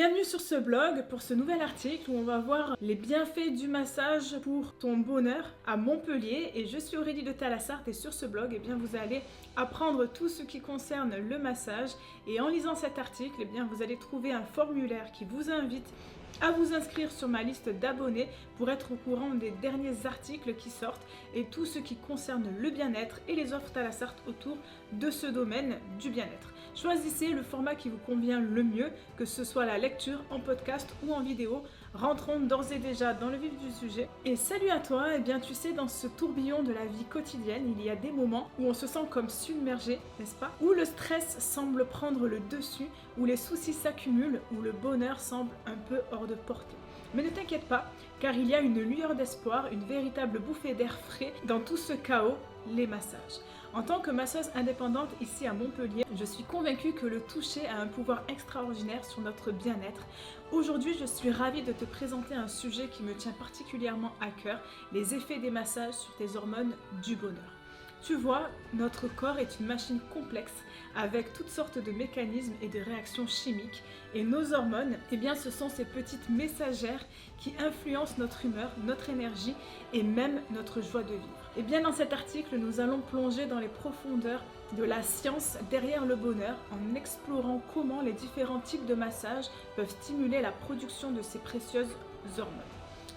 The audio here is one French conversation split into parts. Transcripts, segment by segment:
Bienvenue sur ce blog pour ce nouvel article où on va voir les bienfaits du massage pour ton bonheur à Montpellier. Et je suis Aurélie de Talassart et sur ce blog, vous allez apprendre tout ce qui concerne le massage. Et en lisant cet article, vous allez trouver un formulaire qui vous invite à vous inscrire sur ma liste d'abonnés pour être au courant des derniers articles qui sortent et tout ce qui concerne le bien-être et les offres Talassart autour de ce domaine du bien-être. Choisissez le format qui vous convient le mieux, que ce soit la lecture en podcast ou en vidéo. Rentrons d'ores et déjà dans le vif du sujet. Et salut à toi, tu sais, dans ce tourbillon de la vie quotidienne, il y a des moments où on se sent comme submergé, n'est-ce pas? Où le stress semble prendre le dessus, où les soucis s'accumulent, où le bonheur semble un peu hors de portée. Mais ne t'inquiète pas, car il y a une lueur d'espoir, une véritable bouffée d'air frais dans tout ce chaos, les massages. En tant que masseuse indépendante ici à Montpellier, je suis convaincue que le toucher a un pouvoir extraordinaire sur notre bien-être. Aujourd'hui, je suis ravie de te présenter un sujet qui me tient particulièrement à cœur, les effets des massages sur tes hormones du bonheur. Tu vois, notre corps est une machine complexe avec toutes sortes de mécanismes et de réactions chimiques. Et nos hormones, ce sont ces petites messagères qui influencent notre humeur, notre énergie et même notre joie de vivre. Dans cet article, nous allons plonger dans les profondeurs de la science derrière le bonheur en explorant comment les différents types de massages peuvent stimuler la production de ces précieuses hormones.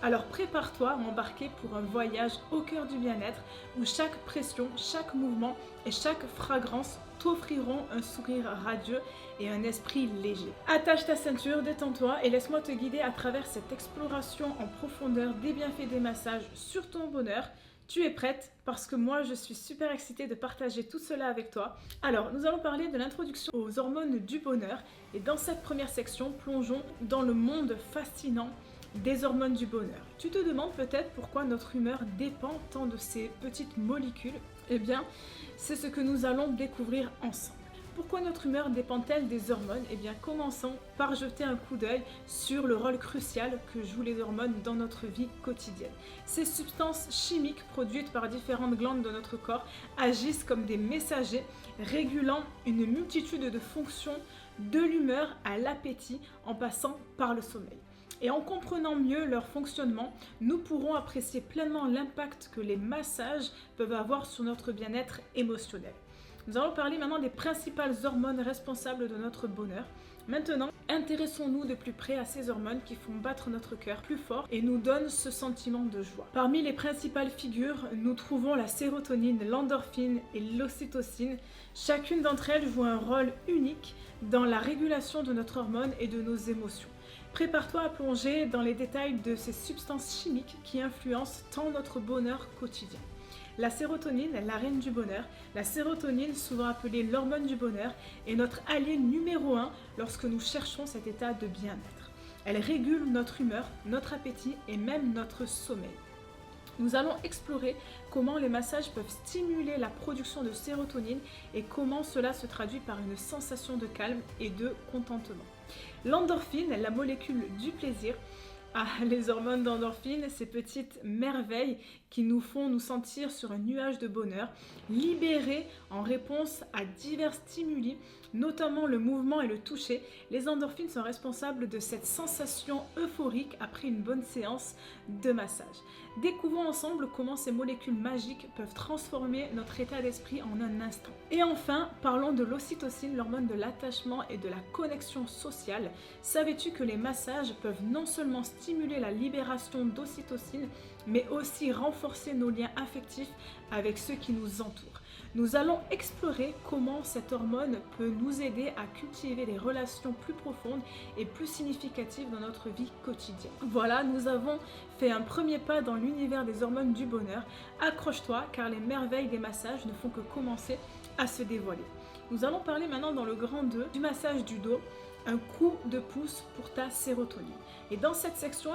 Alors prépare-toi à embarquer pour un voyage au cœur du bien-être où chaque pression, chaque mouvement et chaque fragrance t'offriront un sourire radieux et un esprit léger. Attache ta ceinture, détends-toi et laisse-moi te guider à travers cette exploration en profondeur des bienfaits des massages sur ton bonheur. Tu es prête? Parce que moi je suis super excitée de partager tout cela avec toi. Alors nous allons parler de l'introduction aux hormones du bonheur et dans cette première section, plongeons dans le monde fascinant des hormones du bonheur. Tu te demandes peut-être pourquoi notre humeur dépend tant de ces petites molécules. C'est ce que nous allons découvrir ensemble. Pourquoi notre humeur dépend-elle des hormones? Commençons par jeter un coup d'œil sur le rôle crucial que jouent les hormones dans notre vie quotidienne. Ces substances chimiques produites par différentes glandes de notre corps agissent comme des messagers régulant une multitude de fonctions de l'humeur à l'appétit en passant par le sommeil. Et en comprenant mieux leur fonctionnement, nous pourrons apprécier pleinement l'impact que les massages peuvent avoir sur notre bien-être émotionnel. Nous allons parler maintenant des principales hormones responsables de notre bonheur. Maintenant, intéressons-nous de plus près à ces hormones qui font battre notre cœur plus fort et nous donnent ce sentiment de joie. Parmi les principales figures, nous trouvons la sérotonine, l'endorphine et l'ocytocine. Chacune d'entre elles joue un rôle unique dans la régulation de notre hormone et de nos émotions. Prépare-toi à plonger dans les détails de ces substances chimiques qui influencent tant notre bonheur quotidien. La sérotonine, la reine du bonheur. La sérotonine, souvent appelée l'hormone du bonheur, est notre allié numéro 1 lorsque nous cherchons cet état de bien-être. Elle régule notre humeur, notre appétit et même notre sommeil. Nous allons explorer comment les massages peuvent stimuler la production de sérotonine et comment cela se traduit par une sensation de calme et de contentement. L'endorphine, la molécule du plaisir. Les hormones d'endorphine, ces petites merveilles qui nous font nous sentir sur un nuage de bonheur, libérées en réponse à divers stimuli, notamment le mouvement et le toucher. Les endorphines sont responsables de cette sensation euphorique après une bonne séance de massage. Découvrons ensemble comment ces molécules magiques peuvent transformer notre état d'esprit en un instant. Et enfin, parlons de l'ocytocine, l'hormone de l'attachement et de la connexion sociale. Savais-tu que les massages peuvent non seulement stimuler la libération d'ocytocine, mais aussi renforcer nos liens affectifs avec ceux qui nous entourent. Nous allons explorer comment cette hormone peut nous aider à cultiver des relations plus profondes et plus significatives dans notre vie quotidienne. Voilà, nous avons fait un premier pas dans l'univers des hormones du bonheur. Accroche-toi car les merveilles des massages ne font que commencer à se dévoiler. Nous allons parler maintenant dans le grand 2 du massage du dos, un coup de pouce pour ta sérotonine. Et dans cette section,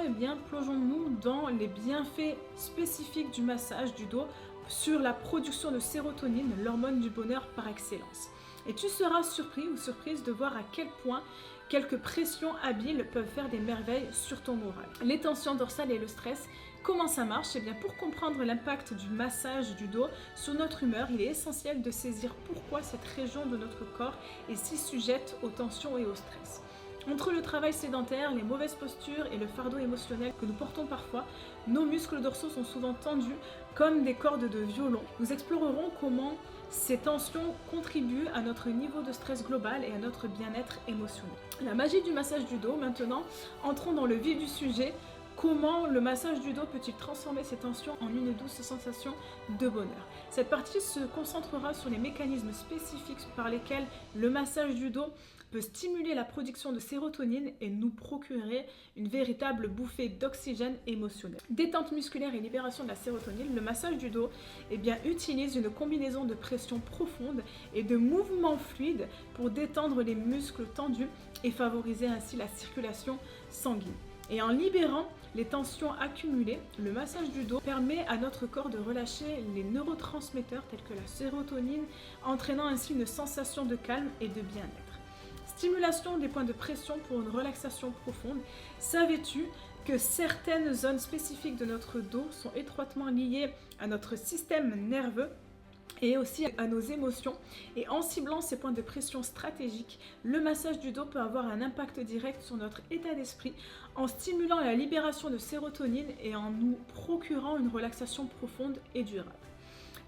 plongeons-nous dans les bienfaits spécifiques du massage du dos sur la production de sérotonine, l'hormone du bonheur par excellence. Et tu seras surpris ou surprise de voir à quel point quelques pressions habiles peuvent faire des merveilles sur ton moral. Les tensions dorsales et le stress, comment ça marche? Pour comprendre l'impact du massage du dos sur notre humeur, il est essentiel de saisir pourquoi cette région de notre corps est si sujette aux tensions et au stress. Entre le travail sédentaire, les mauvaises postures et le fardeau émotionnel que nous portons parfois, nos muscles dorsaux sont souvent tendus comme des cordes de violon. Nous explorerons comment ces tensions contribuent à notre niveau de stress global et à notre bien-être émotionnel. La magie du massage du dos, maintenant, entrons dans le vif du sujet. Comment le massage du dos peut-il transformer ces tensions en une douce sensation de bonheur? Cette partie se concentrera sur les mécanismes spécifiques par lesquels le massage du dos peut stimuler la production de sérotonine et nous procurer une véritable bouffée d'oxygène émotionnel. Détente musculaire et libération de la sérotonine, le massage du dos utilise une combinaison de pression profonde et de mouvements fluides pour détendre les muscles tendus et favoriser ainsi la circulation sanguine. Et en libérant les tensions accumulées, le massage du dos permet à notre corps de relâcher les neurotransmetteurs tels que la sérotonine, entraînant ainsi une sensation de calme et de bien-être. Stimulation des points de pression pour une relaxation profonde. Savais-tu que certaines zones spécifiques de notre dos sont étroitement liées à notre système nerveux et aussi à nos émotions? Et en ciblant ces points de pression stratégiques, le massage du dos peut avoir un impact direct sur notre état d'esprit en stimulant la libération de sérotonine et en nous procurant une relaxation profonde et durable.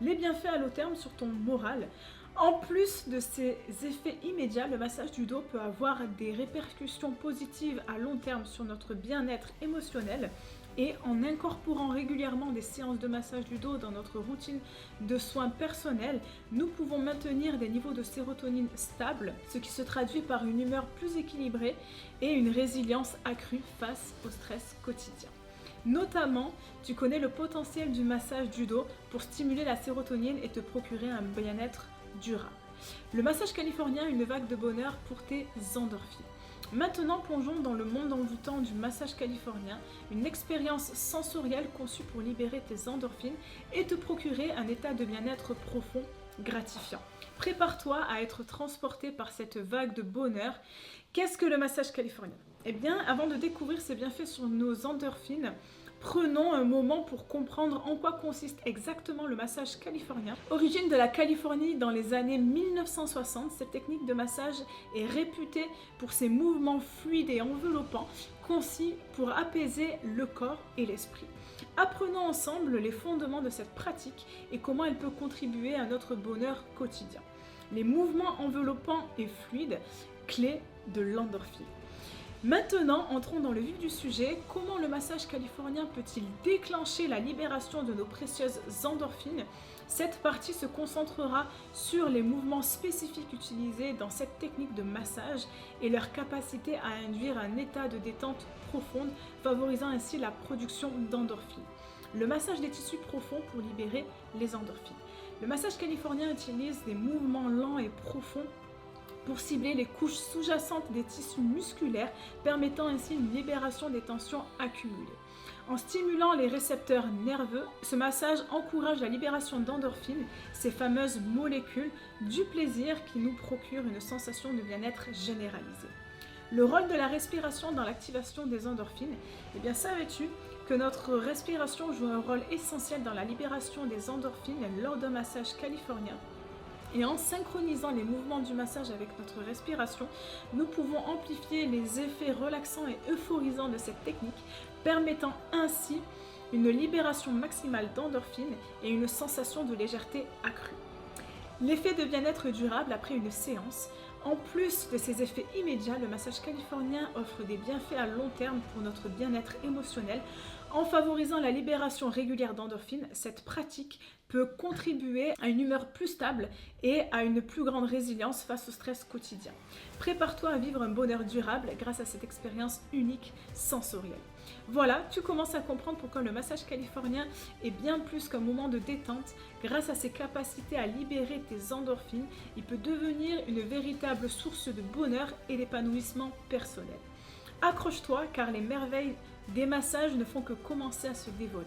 Les bienfaits à long terme sur ton moral. En plus de ces effets immédiats, le massage du dos peut avoir des répercussions positives à long terme sur notre bien-être émotionnel. Et en incorporant régulièrement des séances de massage du dos dans notre routine de soins personnels, nous pouvons maintenir des niveaux de sérotonine stables, ce qui se traduit par une humeur plus équilibrée et une résilience accrue face au stress quotidien. Notamment, tu connais le potentiel du massage du dos pour stimuler la sérotonine et te procurer un bien-être durable. Le massage californien, une vague de bonheur pour tes endorphines. Maintenant, plongeons dans le monde envoûtant du massage californien, une expérience sensorielle conçue pour libérer tes endorphines et te procurer un état de bien-être profond, gratifiant. Prépare-toi à être transporté par cette vague de bonheur. Qu'est-ce que le massage californien? Eh bien, avant de découvrir ses bienfaits sur nos endorphines, prenons un moment pour comprendre en quoi consiste exactement le massage californien. Origine de la Californie dans les années 1960, cette technique de massage est réputée pour ses mouvements fluides et enveloppants, concis pour apaiser le corps et l'esprit. Apprenons ensemble les fondements de cette pratique et comment elle peut contribuer à notre bonheur quotidien. Les mouvements enveloppants et fluides, clés de l'endorphine. Maintenant, entrons dans le vif du sujet. Comment le massage californien peut-il déclencher la libération de nos précieuses endorphines? Cette partie se concentrera sur les mouvements spécifiques utilisés dans cette technique de massage et leur capacité à induire un état de détente profonde, favorisant ainsi la production d'endorphines. Le massage des tissus profonds pour libérer les endorphines. Le massage californien utilise des mouvements lents et profonds pour cibler les couches sous-jacentes des tissus musculaires, permettant ainsi une libération des tensions accumulées. En stimulant les récepteurs nerveux, ce massage encourage la libération d'endorphines, ces fameuses molécules du plaisir qui nous procurent une sensation de bien-être généralisée. Le rôle de la respiration dans l'activation des endorphines. Eh bien, savais-tu que notre respiration joue un rôle essentiel dans la libération des endorphines lors d'un massage californien? Et en synchronisant les mouvements du massage avec notre respiration, nous pouvons amplifier les effets relaxants et euphorisants de cette technique, permettant ainsi une libération maximale d'endorphines et une sensation de légèreté accrue. L'effet de bien-être durable après une séance. En plus de ces effets immédiats, le massage californien offre des bienfaits à long terme pour notre bien-être émotionnel. En favorisant la libération régulière d'endorphines, cette pratique peut contribuer à une humeur plus stable et à une plus grande résilience face au stress quotidien. Prépare-toi à vivre un bonheur durable grâce à cette expérience unique sensorielle. Voilà, tu commences à comprendre pourquoi le massage californien est bien plus qu'un moment de détente. Grâce à ses capacités à libérer tes endorphines, il peut devenir une véritable source de bonheur et d'épanouissement personnel. Accroche-toi car les merveilles des massages ne font que commencer à se dévoiler.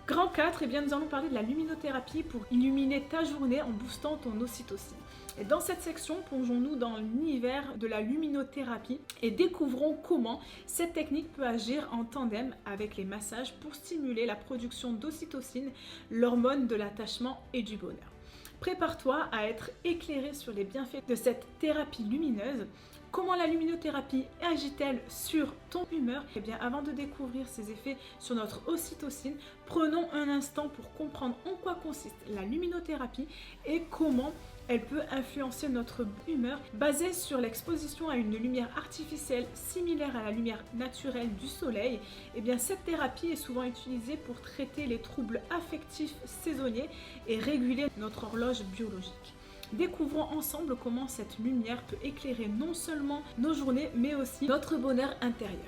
Grand 4, eh bien, nous allons parler de la luminothérapie pour illuminer ta journée en boostant ton ocytocine. Et dans cette section, plongeons-nous dans l'univers de la luminothérapie et découvrons comment cette technique peut agir en tandem avec les massages pour stimuler la production d'ocytocine, l'hormone de l'attachement et du bonheur. Prépare-toi à être éclairé sur les bienfaits de cette thérapie lumineuse. Comment la luminothérapie agit-elle sur ton humeur? Eh bien, avant de découvrir ses effets sur notre ocytocine, prenons un instant pour comprendre en quoi consiste la luminothérapie et comment elle peut influencer notre humeur basée sur l'exposition à une lumière artificielle similaire à la lumière naturelle du soleil. Eh bien, cette thérapie est souvent utilisée pour traiter les troubles affectifs saisonniers et réguler notre horloge biologique. Découvrons ensemble comment cette lumière peut éclairer non seulement nos journées, mais aussi notre bonheur intérieur.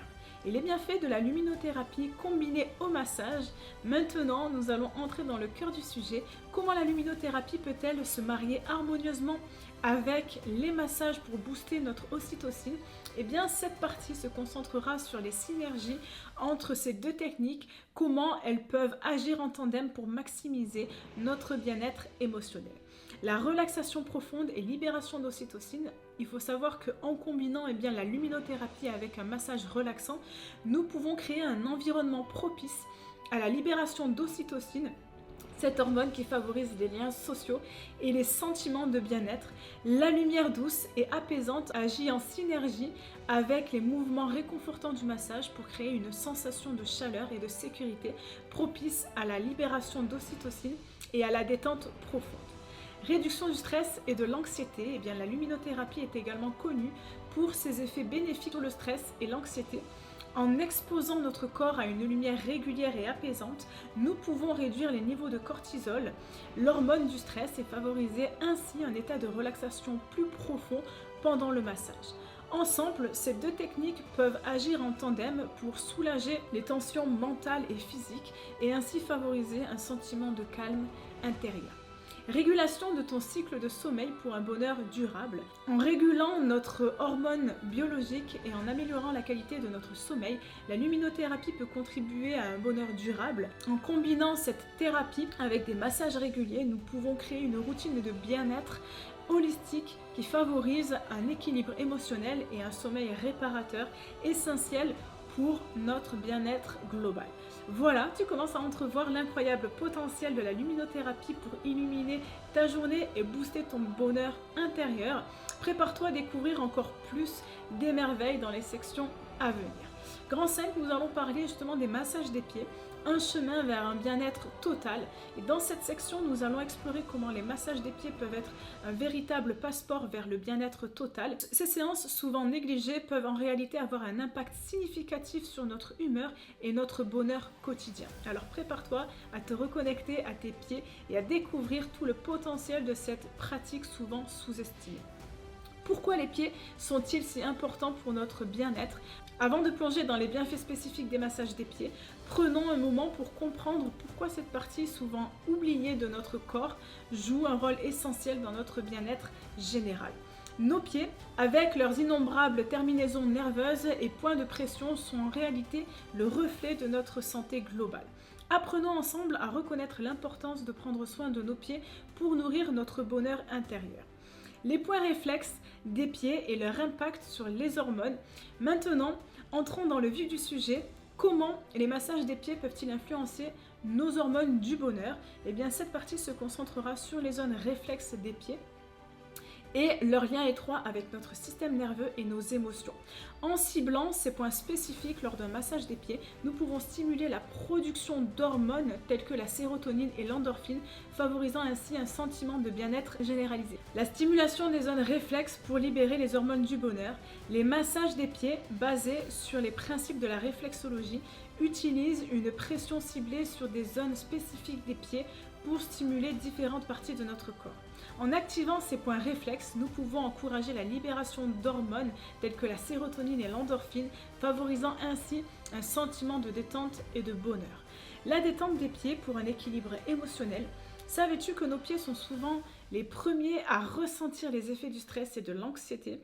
Et les bienfaits de la luminothérapie combinés au massage. Maintenant, nous allons entrer dans le cœur du sujet. Comment la luminothérapie peut-elle se marier harmonieusement avec les massages pour booster notre ocytocine? Eh bien, cette partie se concentrera sur les synergies entre ces deux techniques, comment elles peuvent agir en tandem pour maximiser notre bien-être émotionnel. La relaxation profonde et libération d'ocytocine. Il faut savoir qu'en combinant la luminothérapie avec un massage relaxant, nous pouvons créer un environnement propice à la libération d'ocytocine, cette hormone qui favorise les liens sociaux et les sentiments de bien-être. La lumière douce et apaisante agit en synergie avec les mouvements réconfortants du massage pour créer une sensation de chaleur et de sécurité propice à la libération d'ocytocine et à la détente profonde. Réduction du stress et de l'anxiété. Eh bien, la luminothérapie est également connue pour ses effets bénéfiques sur le stress et l'anxiété. En exposant notre corps à une lumière régulière et apaisante, nous pouvons réduire les niveaux de cortisol, l'hormone du stress, et favoriser ainsi un état de relaxation plus profond pendant le massage. Ensemble, ces deux techniques peuvent agir en tandem pour soulager les tensions mentales et physiques et ainsi favoriser un sentiment de calme intérieur. Régulation de ton cycle de sommeil pour un bonheur durable. En régulant notre hormone biologique et en améliorant la qualité de notre sommeil, la luminothérapie peut contribuer à un bonheur durable. En combinant cette thérapie avec des massages réguliers, nous pouvons créer une routine de bien-être holistique qui favorise un équilibre émotionnel et un sommeil réparateur essentiel pour notre bien-être global. Voilà, tu commences à entrevoir l'incroyable potentiel de la luminothérapie pour illuminer ta journée et booster ton bonheur intérieur. Prépare-toi à découvrir encore plus des merveilles dans les sections à venir. Grand 5, nous allons parler justement des massages des pieds, un chemin vers un bien-être total. Et dans cette section, nous allons explorer comment les massages des pieds peuvent être un véritable passeport vers le bien-être total. Ces séances, souvent négligées, peuvent en réalité avoir un impact significatif sur notre humeur et notre bonheur quotidien. Alors prépare-toi à te reconnecter à tes pieds et à découvrir tout le potentiel de cette pratique souvent sous-estimée. Pourquoi les pieds sont-ils si importants pour notre bien-être? Avant de plonger dans les bienfaits spécifiques des massages des pieds, prenons un moment pour comprendre pourquoi cette partie souvent oubliée de notre corps joue un rôle essentiel dans notre bien-être général. Nos pieds, avec leurs innombrables terminaisons nerveuses et points de pression, sont en réalité le reflet de notre santé globale. Apprenons ensemble à reconnaître l'importance de prendre soin de nos pieds pour nourrir notre bonheur intérieur. Les points réflexes des pieds et leur impact sur les hormones. Maintenant, entrons dans le vif du sujet. Comment les massages des pieds peuvent-ils influencer nos hormones du bonheur? Eh bien, cette partie se concentrera sur les zones réflexes des pieds et leur lien étroit avec notre système nerveux et nos émotions. En ciblant ces points spécifiques lors d'un massage des pieds, nous pouvons stimuler la production d'hormones telles que la sérotonine et l'endorphine, favorisant ainsi un sentiment de bien-être généralisé. La stimulation des zones réflexes pour libérer les hormones du bonheur. Les massages des pieds, basés sur les principes de la réflexologie, utilisent une pression ciblée sur des zones spécifiques des pieds pour stimuler différentes parties de notre corps. En activant ces points réflexes, nous pouvons encourager la libération d'hormones telles que la sérotonine et l'endorphine, favorisant ainsi un sentiment de détente et de bonheur. La détente des pieds pour un équilibre émotionnel. Savais-tu que nos pieds sont souvent les premiers à ressentir les effets du stress et de l'anxiété?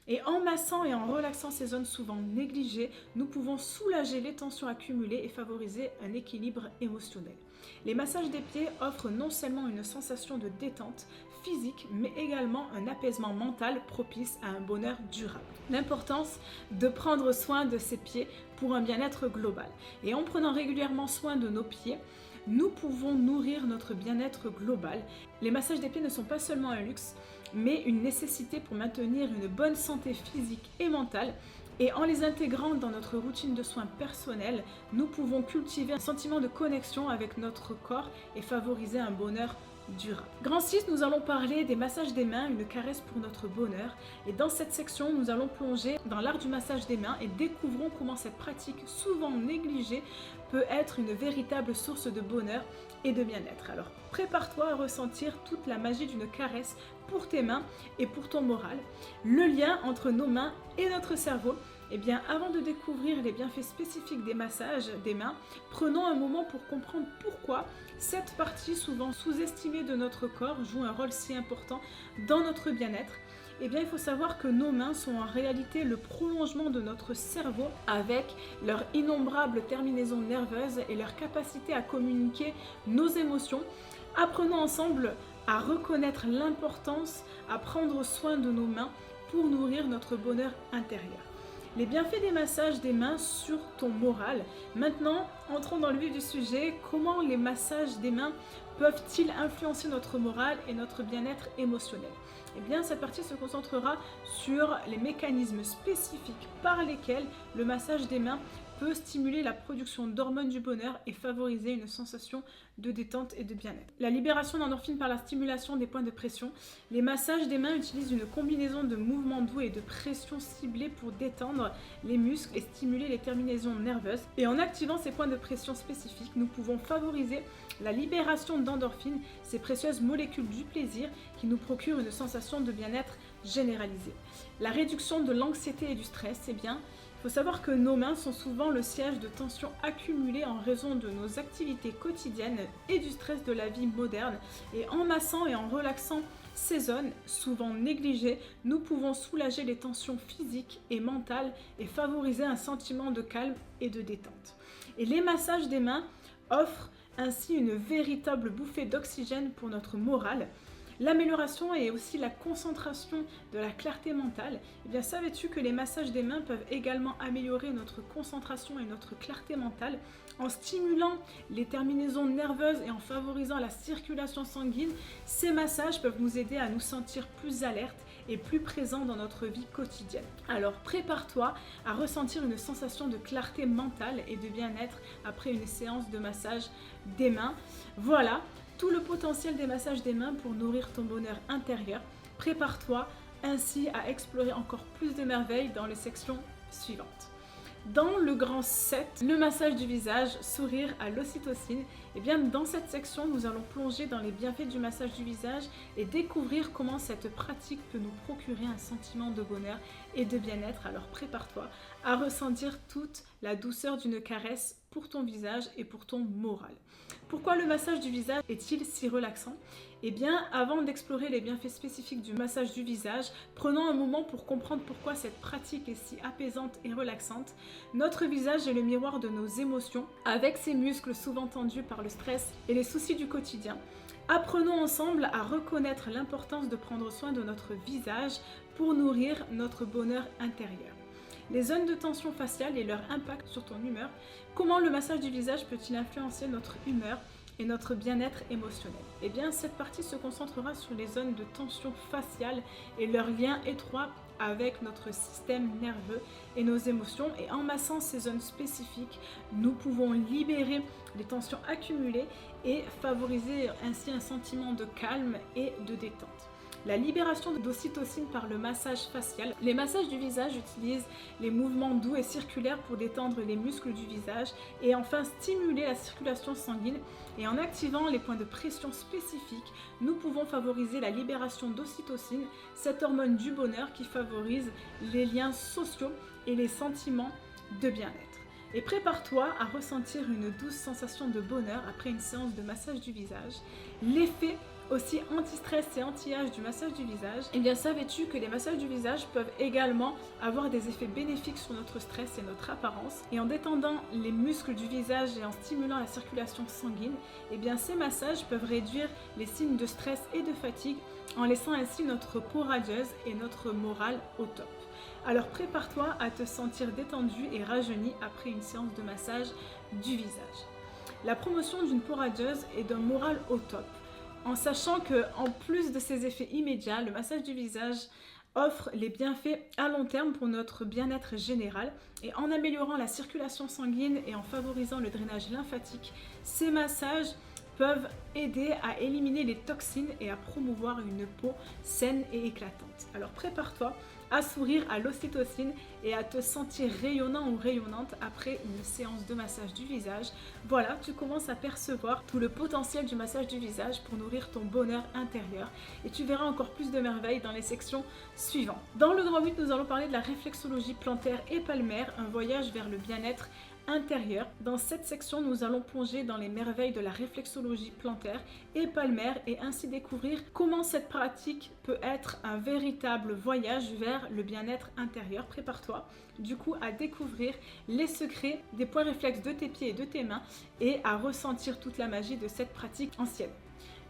Et en massant et en relaxant ces zones souvent négligées, nous pouvons soulager les tensions accumulées et favoriser un équilibre émotionnel. Les massages des pieds offrent non seulement une sensation de détente physique, mais également un apaisement mental propice à un bonheur durable. L'importance de prendre soin de ses pieds pour un bien-être global. Et en prenant régulièrement soin de nos pieds, nous pouvons nourrir notre bien-être global. Les massages des pieds ne sont pas seulement un luxe, mais une nécessité pour maintenir une bonne santé physique et mentale. Et en les intégrant dans notre routine de soins personnels, nous pouvons cultiver un sentiment de connexion avec notre corps et favoriser un bonheur durable. Grand 6, nous allons parler des massages des mains, une caresse pour notre bonheur. Et dans cette section, nous allons plonger dans l'art du massage des mains et découvrons comment cette pratique, souvent négligée, peut être une véritable source de bonheur et de bien-être. Alors, prépare-toi à ressentir toute la magie d'une caresse pour tes mains et pour ton moral. Le lien entre nos mains et notre cerveau. Eh bien, avant de découvrir les bienfaits spécifiques des massages des mains, prenons un moment pour comprendre pourquoi cette partie souvent sous-estimée de notre corps joue un rôle si important dans notre bien-être. Eh bien, il faut savoir que nos mains sont en réalité le prolongement de notre cerveau avec leurs innombrables terminaisons nerveuses et leur capacité à communiquer nos émotions. Apprenons ensemble à reconnaître l'importance à prendre soin de nos mains pour nourrir notre bonheur intérieur. Les bienfaits des massages des mains sur ton moral. Maintenant, entrons dans le vif du sujet. Comment les massages des mains peuvent-ils influencer notre moral et notre bien-être émotionnel? Eh bien, cette partie se concentrera sur les mécanismes spécifiques par lesquels le massage des mains peut stimuler la production d'hormones du bonheur et favoriser une sensation de détente et de bien-être. La libération d'endorphines par la stimulation des points de pression. Les massages des mains utilisent une combinaison de mouvements doux et de pression ciblée pour détendre les muscles et stimuler les terminaisons nerveuses. Et en activant ces points de pression spécifiques, nous pouvons favoriser la libération d'endorphines, ces précieuses molécules du plaisir qui nous procurent une sensation de bien-être généralisée. La réduction de l'anxiété et du stress, eh bien, il faut savoir que nos mains sont souvent le siège de tensions accumulées en raison de nos activités quotidiennes et du stress de la vie moderne. Et en massant et en relaxant ces zones, souvent négligées, nous pouvons soulager les tensions physiques et mentales et favoriser un sentiment de calme et de détente. Et les massages des mains offrent ainsi une véritable bouffée d'oxygène pour notre morale. L'amélioration et aussi la concentration de la clarté mentale. Eh bien, savais-tu que les massages des mains peuvent également améliorer notre concentration et notre clarté mentale en stimulant les terminaisons nerveuses et en favorisant la circulation sanguine? Ces massages peuvent nous aider à nous sentir plus alertes et plus présents dans notre vie quotidienne. Alors, prépare-toi à ressentir une sensation de clarté mentale et de bien-être après une séance de massage des mains. Voilà tout le potentiel des massages des mains pour nourrir ton bonheur intérieur. Prépare-toi ainsi à explorer encore plus de merveilles dans les sections suivantes. Dans le grand 7, le massage du visage, sourire à l'ocytocine, et bien dans cette section, nous allons plonger dans les bienfaits du massage du visage et découvrir comment cette pratique peut nous procurer un sentiment de bonheur et de bien-être. Alors prépare-toi à ressentir toute la douceur d'une caresse pour ton visage et pour ton moral. Pourquoi le massage du visage est-il si relaxant? Eh bien, avant d'explorer les bienfaits spécifiques du massage du visage, prenons un moment pour comprendre pourquoi cette pratique est si apaisante et relaxante. Notre visage est le miroir de nos émotions, avec ses muscles souvent tendus par le stress et les soucis du quotidien. Apprenons ensemble à reconnaître l'importance de prendre soin de notre visage pour nourrir notre bonheur intérieur. Les zones de tension faciale et leur impact sur ton humeur. Comment le massage du visage peut-il influencer notre humeur et notre bien-être émotionnel? Eh bien, cette partie se concentrera sur les zones de tension faciale et leur lien étroit avec notre système nerveux et nos émotions. Et en massant ces zones spécifiques, nous pouvons libérer les tensions accumulées et favoriser ainsi un sentiment de calme et de détente. La libération d'ocytocine par le massage facial. Les massages du visage utilisent les mouvements doux et circulaires pour détendre les muscles du visage et enfin stimuler la circulation sanguine. Et en activant les points de pression spécifiques, nous pouvons favoriser la libération d'ocytocine, cette hormone du bonheur qui favorise les liens sociaux et les sentiments de bien-être. Et prépare-toi à ressentir une douce sensation de bonheur après une séance de massage du visage. L'effet aussi anti-stress et anti-âge du massage du visage. Eh bien, savais-tu que les massages du visage peuvent également avoir des effets bénéfiques sur notre stress et notre apparence? Et en détendant les muscles du visage et en stimulant la circulation sanguine, eh bien, ces massages peuvent réduire les signes de stress et de fatigue en laissant ainsi notre peau radieuse et notre morale au top. Alors prépare-toi à te sentir détendu et rajeuni après une séance de massage du visage. la promotion d'une peau radieuse et d'un moral au top, en sachant que en plus de ses effets immédiats, le massage du visage offre les bienfaits à long terme pour notre bien-être général et en améliorant la circulation sanguine et en favorisant le drainage lymphatique, ces massages peuvent aider à éliminer les toxines et à promouvoir une peau saine et éclatante. Alors prépare-toi à sourire à l'ocytocine et à te sentir rayonnant ou rayonnante après une séance de massage du visage. Voilà, tu commences à percevoir tout le potentiel du massage du visage pour nourrir ton bonheur intérieur et tu verras encore plus de merveilles dans les sections suivantes. Dans le grand 8, nous allons parler de la réflexologie plantaire et palmaire, un voyage vers le bien-être intérieur. Dans cette section, nous allons plonger dans les merveilles de la réflexologie plantaire et palmaire et ainsi découvrir comment cette pratique peut être un véritable voyage vers le bien-être intérieur. Prépare-toi du coup à découvrir les secrets des points réflexes de tes pieds et de tes mains et à ressentir toute la magie de cette pratique ancienne.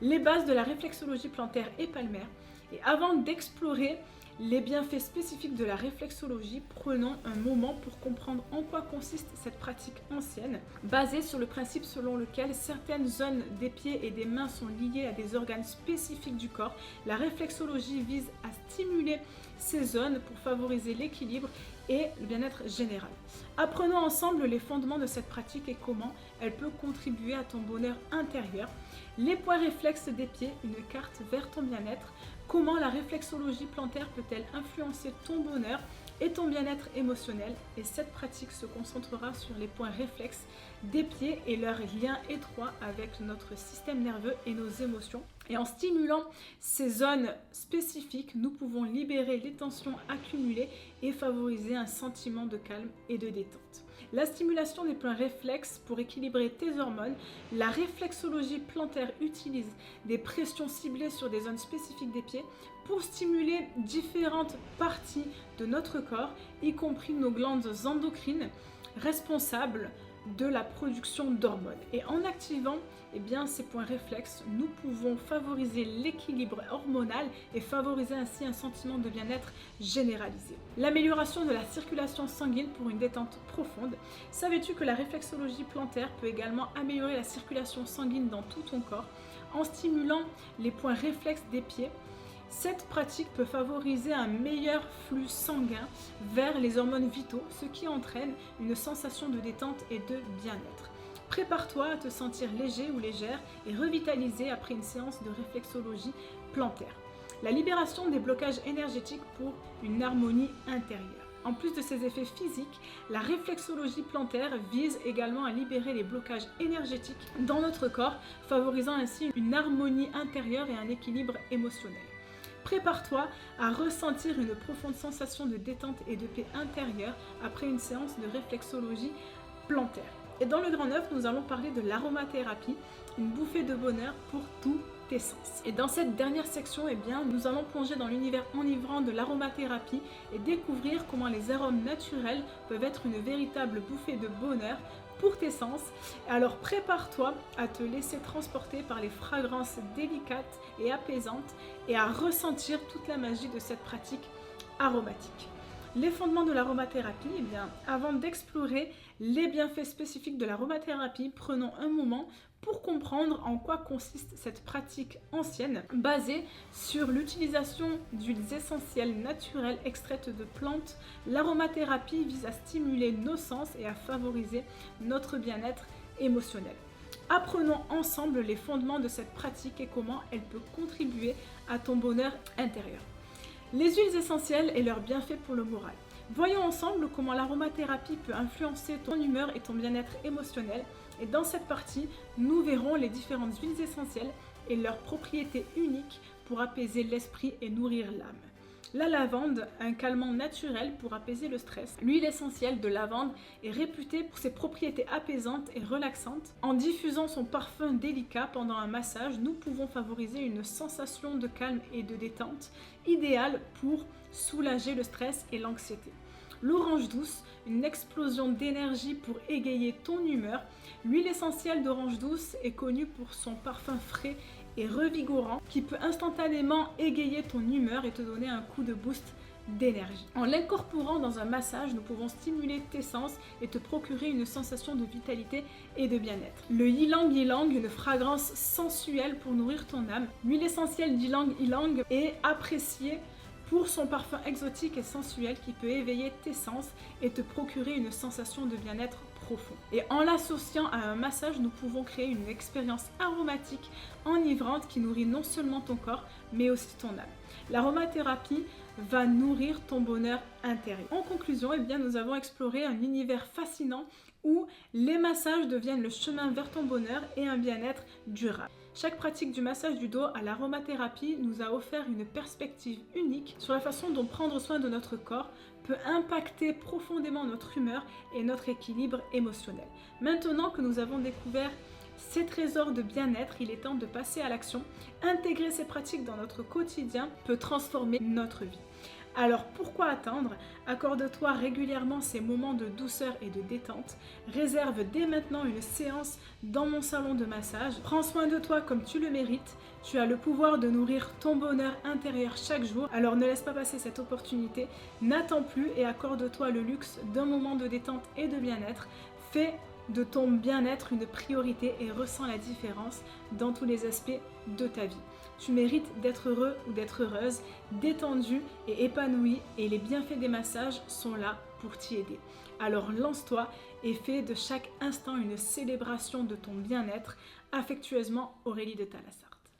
Les bases de la réflexologie plantaire et palmaire. Et avant d'explorer les bienfaits spécifiques de la réflexologie, prenons un moment pour comprendre en quoi consiste cette pratique ancienne, basée sur le principe selon lequel certaines zones des pieds et des mains sont liées à des organes spécifiques du corps. La réflexologie vise à stimuler ces zones pour favoriser l'équilibre et le bien-être général. Apprenons ensemble les fondements de cette pratique et comment elle peut contribuer à ton bonheur intérieur. Les points réflexes des pieds, une carte vers ton bien-être. Comment la réflexologie plantaire peut-elle influencer ton bonheur et ton bien-être émotionnel? Et cette pratique se concentrera sur les points réflexes des pieds et leur lien étroit avec notre système nerveux et nos émotions. Et en stimulant ces zones spécifiques, nous pouvons libérer les tensions accumulées et favoriser un sentiment de calme et de détente. La stimulation des points réflexes pour équilibrer tes hormones. La réflexologie plantaire utilise des pressions ciblées sur des zones spécifiques des pieds pour stimuler différentes parties de notre corps, y compris nos glandes endocrines responsables de la production d'hormones. Et en activant ces points réflexes, nous pouvons favoriser l'équilibre hormonal et favoriser ainsi un sentiment de bien-être généralisé. L'amélioration de la circulation sanguine pour une détente profonde. Savais-tu que la réflexologie plantaire peut également améliorer la circulation sanguine dans tout ton corps en stimulant les points réflexes des pieds? Cette pratique peut favoriser un meilleur flux sanguin vers les hormones vitaux, ce qui entraîne une sensation de détente et de bien-être. Prépare-toi à te sentir léger ou légère et revitalisé après une séance de réflexologie plantaire. La libération des blocages énergétiques pour une harmonie intérieure. En plus de ses effets physiques, la réflexologie plantaire vise également à libérer les blocages énergétiques dans notre corps, favorisant ainsi une harmonie intérieure et un équilibre émotionnel. Prépare-toi à ressentir une profonde sensation de détente et de paix intérieure après une séance de réflexologie plantaire. Et dans le grand 9, nous allons parler de l'aromathérapie, une bouffée de bonheur pour tous tes sens. Et dans cette dernière section, nous allons plonger dans l'univers enivrant de l'aromathérapie et découvrir comment les arômes naturels peuvent être une véritable bouffée de bonheur pour tes sens. Alors prépare-toi à te laisser transporter par les fragrances délicates et apaisantes et à ressentir toute la magie de cette pratique aromatique. Les fondements de l'aromathérapie, avant d'explorer les bienfaits spécifiques de l'aromathérapie, prenons un moment pour comprendre en quoi consiste cette pratique ancienne basée sur l'utilisation d'huiles essentielles naturelles extraites de plantes. L'aromathérapie vise à stimuler nos sens et à favoriser notre bien-être émotionnel. Apprenons ensemble les fondements de cette pratique et comment elle peut contribuer à ton bonheur intérieur. Les huiles essentielles et leurs bienfaits pour le moral. Voyons ensemble comment l'aromathérapie peut influencer ton humeur et ton bien-être émotionnel. Et dans cette partie, nous verrons les différentes huiles essentielles et leurs propriétés uniques pour apaiser l'esprit et nourrir l'âme. La lavande, un calmant naturel pour apaiser le stress. L'huile essentielle de lavande est réputée pour ses propriétés apaisantes et relaxantes. En diffusant son parfum délicat pendant un massage, nous pouvons favoriser une sensation de calme et de détente, idéale pour soulager le stress et l'anxiété. L'orange douce, une explosion d'énergie pour égayer ton humeur. L'huile essentielle d'orange douce est connue pour son parfum frais et revigorant qui peut instantanément égayer ton humeur et te donner un coup de boost d'énergie. En l'incorporant dans un massage, nous pouvons stimuler tes sens et te procurer une sensation de vitalité et de bien-être. Le ylang ylang, une fragrance sensuelle pour nourrir ton âme. L'huile essentielle d'ylang ylang est appréciée pour son parfum exotique et sensuel qui peut éveiller tes sens et te procurer une sensation de bien-être profond. Et en l'associant à un massage, nous pouvons créer une expérience aromatique enivrante qui nourrit non seulement ton corps, mais aussi ton âme. L'aromathérapie va nourrir ton bonheur intérieur. En conclusion, eh bien, nous avons exploré un univers fascinant où les massages deviennent le chemin vers ton bonheur et un bien-être durable. Chaque pratique du massage du dos à l'aromathérapie nous a offert une perspective unique sur la façon dont prendre soin de notre corps peut impacter profondément notre humeur et notre équilibre émotionnel. Maintenant que nous avons découvert ces trésors de bien-être, il est temps de passer à l'action. Intégrer ces pratiques dans notre quotidien peut transformer notre vie. Alors pourquoi attendre? Accorde-toi régulièrement ces moments de douceur et de détente. Réserve dès maintenant une séance dans mon salon de massage. Prends soin de toi comme tu le mérites. Tu as le pouvoir de nourrir ton bonheur intérieur chaque jour. Alors ne laisse pas passer cette opportunité. N'attends plus et accorde-toi le luxe d'un moment de détente et de bien-être. Fais de ton bien-être une priorité et ressens la différence dans tous les aspects de ta vie. Tu mérites d'être heureux ou d'être heureuse, détendu et épanoui, et les bienfaits des massages sont là pour t'y aider. Alors lance-toi et fais de chaque instant une célébration de ton bien-être. Affectueusement, Aurélie de Thalassa.